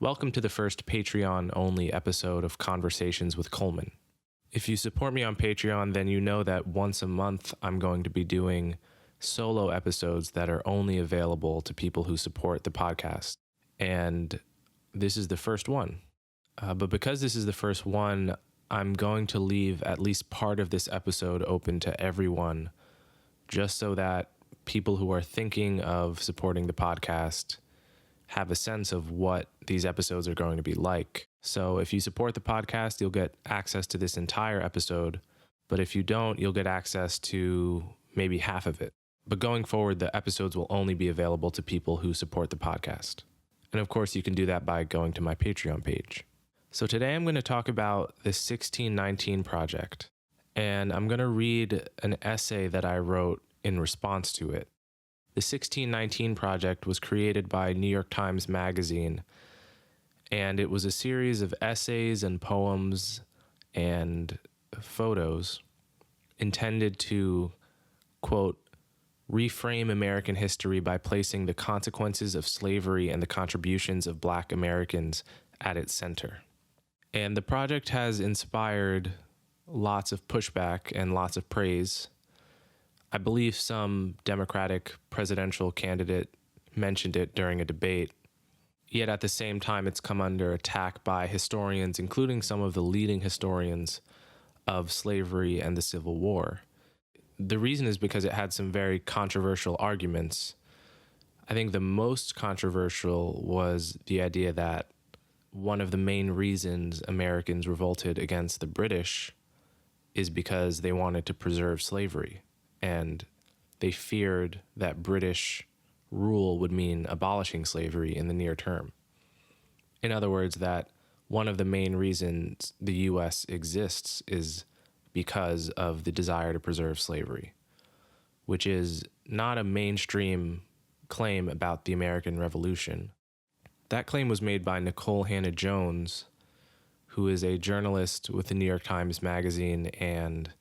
welcome to the first Patreon-only episode of Conversations with Coleman. If you support me on Patreon, then you know that once a month I'm going to be doing solo episodes that are only available to people who support the podcast. And this is the first one. But because this is the first one, I'm going to leave at least part of this episode open to everyone, just so that people who are thinking of supporting the podcast have a sense of what these episodes are going to be like. So if you support the podcast, you'll get access to this entire episode. But if you don't, you'll get access to maybe half of it. But going forward, the episodes will only be available to people who support the podcast. And of course, you can do that by going to my Patreon page. So today I'm going to talk about the 1619 Project. And I'm going to read an essay that I wrote in response to it. The 1619 Project was created by New York Times Magazine, and it was a series of essays and poems and photos intended to, quote, reframe American history by placing the consequences of slavery and the contributions of Black Americans at its center. And the project has inspired lots of pushback and lots of praise. I believe some Democratic presidential candidate mentioned it during a debate. Yet at the same time, it's come under attack by historians, including some of the leading historians of slavery and the Civil War. The reason is because it had some very controversial arguments. I think the most controversial was the idea that one of the main reasons Americans revolted against the British is because they wanted to preserve slavery. And they feared that British rule would mean abolishing slavery in the near term. In other words, that one of the main reasons the U.S. exists is because of the desire to preserve slavery, which is not a mainstream claim about the American Revolution. That claim was made by Nicole Hannah-Jones, who is a journalist with the New York Times Magazine and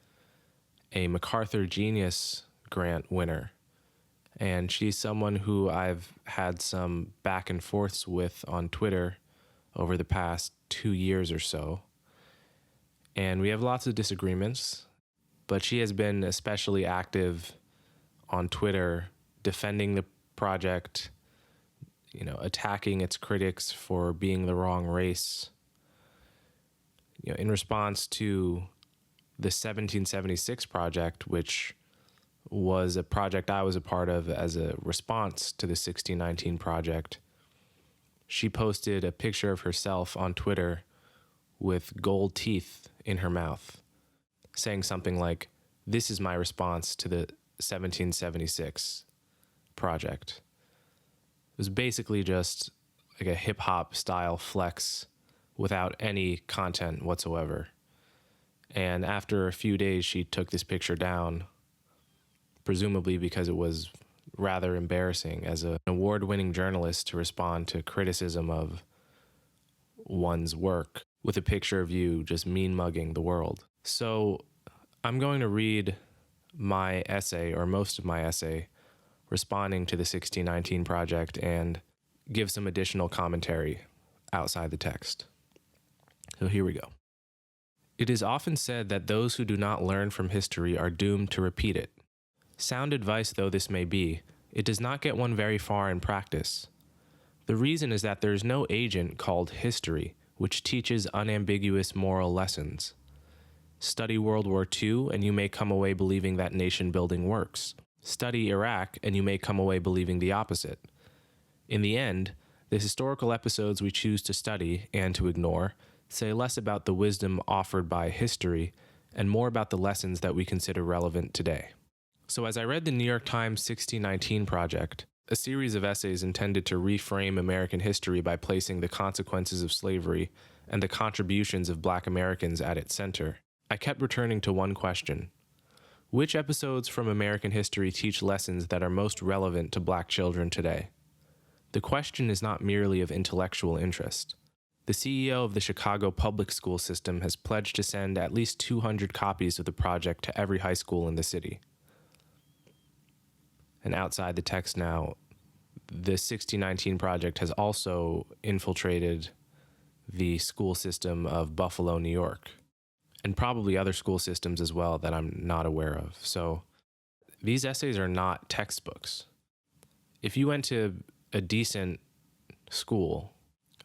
a MacArthur Genius Grant winner. And she's someone who I've had some back and forths with on Twitter over the past 2 years or so. And we have lots of disagreements, but she has been especially active on Twitter defending the project, attacking its critics for being the wrong race. In response to the 1776 Project, which was a project I was a part of as a response to the 1619 Project, she posted a picture of herself on Twitter with gold teeth in her mouth, saying something like, "This is my response to the 1776 Project." It was basically just like a hip-hop style flex without any content whatsoever. And after a few days, she took this picture down, presumably because it was rather embarrassing as an award-winning journalist to respond to criticism of one's work with a picture of you just mean-mugging the world. So I'm going to read my essay, or most of my essay, responding to the 1619 Project and give some additional commentary outside the text. So here we go. It is often said that those who do not learn from history are doomed to repeat it. Sound advice though this may be, it does not get one very far in practice. The reason is that there is no agent called history which teaches unambiguous moral lessons. Study World War II and you may come away believing that nation-building works. Study Iraq and you may come away believing the opposite. In the end, the historical episodes we choose to study and to ignore say less about the wisdom offered by history and more about the lessons that we consider relevant today. So as I read the New York Times 1619 Project, a series of essays intended to reframe American history by placing the consequences of slavery and the contributions of Black Americans at its center, I kept returning to one question. Which episodes from American history teach lessons that are most relevant to Black children today? The question is not merely of intellectual interest. The CEO of the Chicago public school system has pledged to send at least 200 copies of the project to every high school in the city. And outside the text now, the 1619 Project has also infiltrated the school system of Buffalo, New York, and probably other school systems as well that I'm not aware of. So these essays are not textbooks. If you went to a decent school,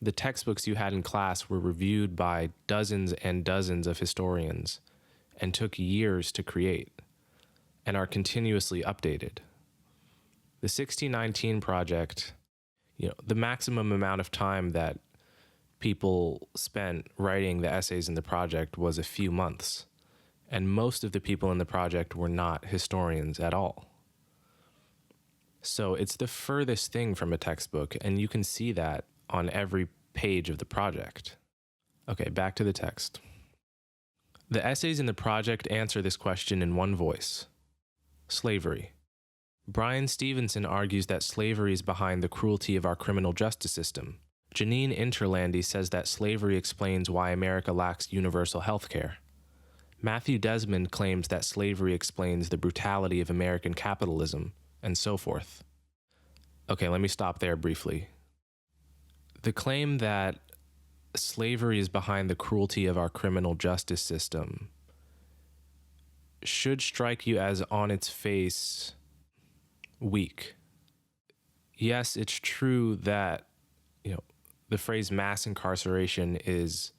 the textbooks you had in class were reviewed by dozens and dozens of historians and took years to create and are continuously updated. The 1619 Project, the maximum amount of time that people spent writing the essays in the project was a few months, and most of the people in the project were not historians at all. So it's the furthest thing from a textbook, and you can see that on every page of the project. Okay, back to the text. The essays in the project answer this question in one voice: slavery. Brian Stevenson argues that slavery is behind the cruelty of our criminal justice system. Janine Interlandi says that slavery explains why America lacks universal health care. Matthew Desmond claims that slavery explains the brutality of American capitalism, and so forth. Okay, let me stop there briefly. The claim that slavery is behind the cruelty of our criminal justice system should strike you as, on its face, weak. Yes, it's true that, the phrase mass incarceration is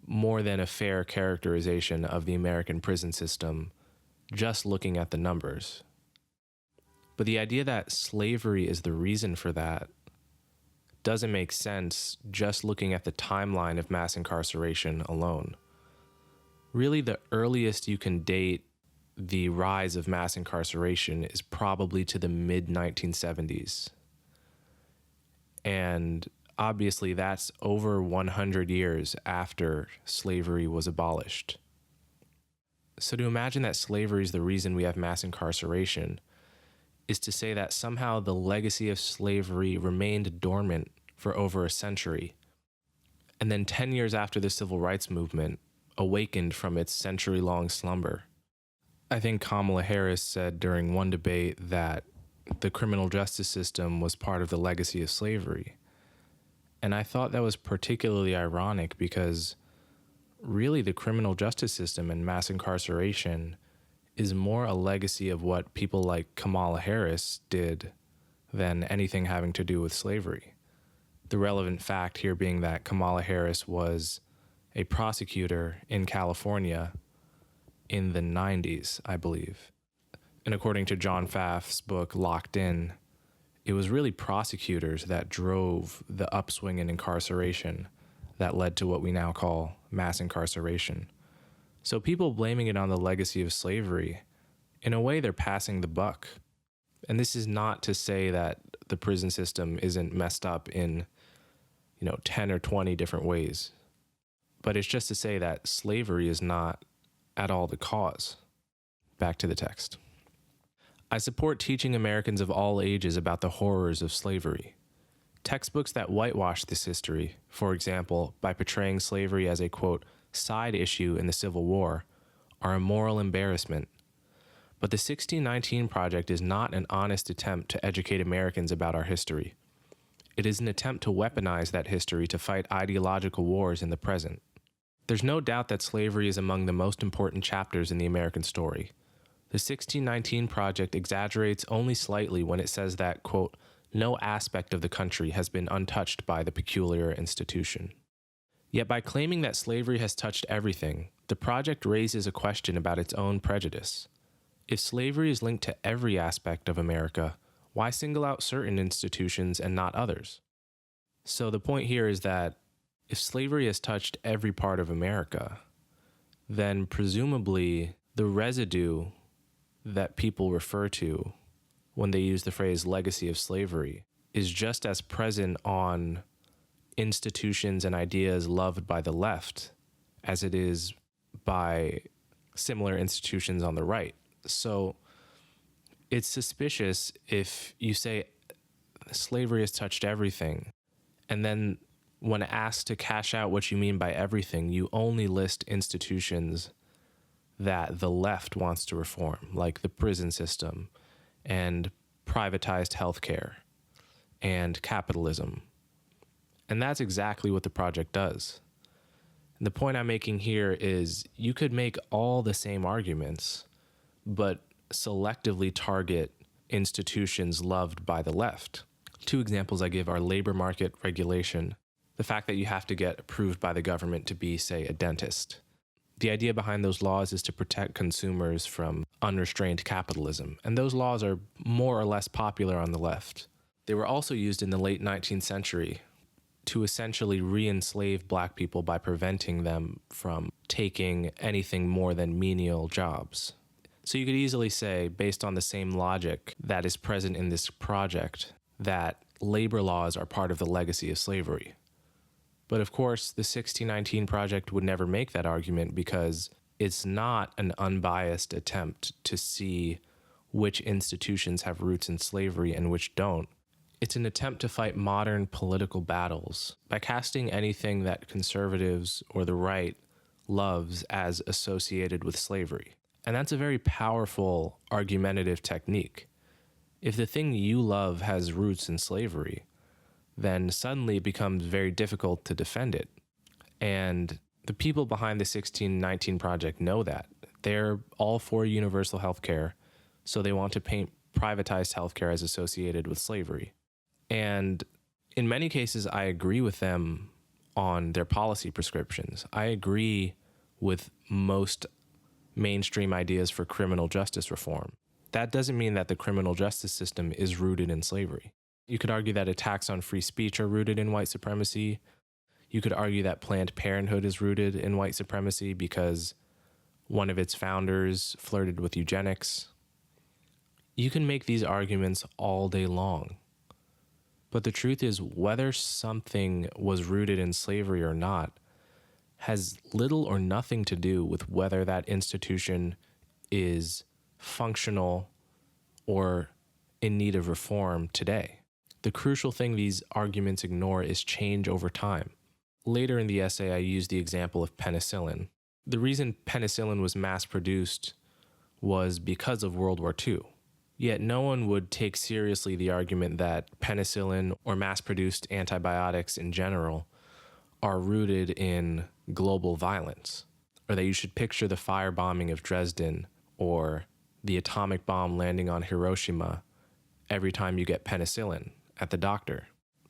more than a fair characterization of the American prison system, just looking at the numbers. But the idea that slavery is the reason for that doesn't make sense just looking at the timeline of mass incarceration alone. Really, the earliest you can date the rise of mass incarceration is probably to the mid-1970s. And obviously, that's over 100 years after slavery was abolished. So to imagine that slavery is the reason we have mass incarceration is to say that somehow the legacy of slavery remained dormant for over a century, and then 10 years after the civil rights movement awakened from its century-long slumber. I think Kamala Harris said during one debate that the criminal justice system was part of the legacy of slavery. And I thought that was particularly ironic because really the criminal justice system and mass incarceration is more a legacy of what people like Kamala Harris did than anything having to do with slavery. The relevant fact here being that Kamala Harris was a prosecutor in California in the 90s, I believe. And according to John Pfaff's book, Locked In, it was really prosecutors that drove the upswing in incarceration that led to what we now call mass incarceration. So people blaming it on the legacy of slavery, in a way they're passing the buck. And this is not to say that the prison system isn't messed up in, 10 or 20 different ways. But it's just to say that slavery is not at all the cause. Back to the text. I support teaching Americans of all ages about the horrors of slavery. Textbooks that whitewash this history, for example, by portraying slavery as a, quote, side issue in the Civil War, are a moral embarrassment. But the 1619 Project is not an honest attempt to educate Americans about our history. It is an attempt to weaponize that history to fight ideological wars in the present. There's no doubt that slavery is among the most important chapters in the American story. The 1619 Project exaggerates only slightly when it says that, quote, no aspect of the country has been untouched by the peculiar institution. Yet by claiming that slavery has touched everything, the project raises a question about its own prejudice. If slavery is linked to every aspect of America, why single out certain institutions and not others? So the point here is that if slavery has touched every part of America, then presumably the residue that people refer to when they use the phrase legacy of slavery is just as present on institutions and ideas loved by the left as it is by similar institutions on the right. So it's suspicious if you say slavery has touched everything, and then when asked to cash out what you mean by everything, you only list institutions that the left wants to reform, like the prison system and privatized healthcare. and capitalism. And that's exactly what the project does. And the point I'm making here is you could make all the same arguments, but selectively target institutions loved by the left. Two examples I give are labor market regulation, the fact that you have to get approved by the government to be, say, a dentist. The idea behind those laws is to protect consumers from unrestrained capitalism, and those laws are more or less popular on the left. They were also used in the late 19th century to essentially re-enslave black people by preventing them from taking anything more than menial jobs. So you could easily say, based on the same logic that is present in this project, that labor laws are part of the legacy of slavery. But of course, the 1619 Project would never make that argument because it's not an unbiased attempt to see which institutions have roots in slavery and which don't. It's an attempt to fight modern political battles by casting anything that conservatives or the right loves as associated with slavery. And that's a very powerful argumentative technique. If the thing you love has roots in slavery, then suddenly it becomes very difficult to defend it. And the people behind the 1619 Project know that. They're all for universal health care, so they want to paint privatized healthcare as associated with slavery. And in many cases, I agree with them on their policy prescriptions. I agree with most mainstream ideas for criminal justice reform. That doesn't mean that the criminal justice system is rooted in slavery. You could argue that attacks on free speech are rooted in white supremacy. You could argue that Planned Parenthood is rooted in white supremacy because one of its founders flirted with eugenics. You can make these arguments all day long. But the truth is, whether something was rooted in slavery or not has little or nothing to do with whether that institution is functional or in need of reform today. The crucial thing these arguments ignore is change over time. Later in the essay, I used the example of penicillin. The reason penicillin was mass-produced was because of World War II. Yet no one would take seriously the argument that penicillin or mass-produced antibiotics in general are rooted in global violence, or that you should picture the firebombing of Dresden or the atomic bomb landing on Hiroshima every time you get penicillin at the doctor.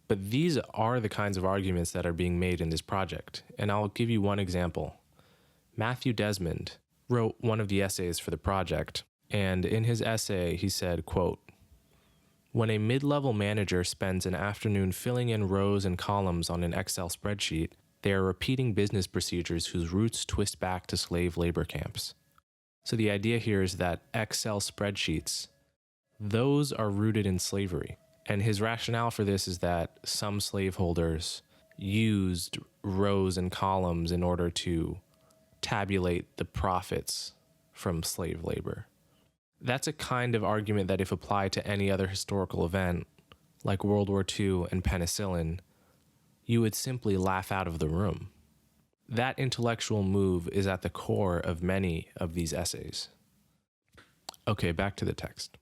But these are the kinds of arguments that are being made in this project, and I'll give you one example. Matthew Desmond wrote one of the essays for the project, and in his essay he said, quote, "When a mid-level manager spends an afternoon filling in rows and columns on an Excel spreadsheet, they are repeating business procedures whose roots twist back to slave labor camps." So the idea here is that Excel spreadsheets, those are rooted in slavery. And his rationale for this is that some slaveholders used rows and columns in order to tabulate the profits from slave labor. That's a kind of argument that, if applied to any other historical event, like World War II and penicillin, you would simply laugh out of the room. That intellectual move is at the core of many of these essays. Okay, back to the text.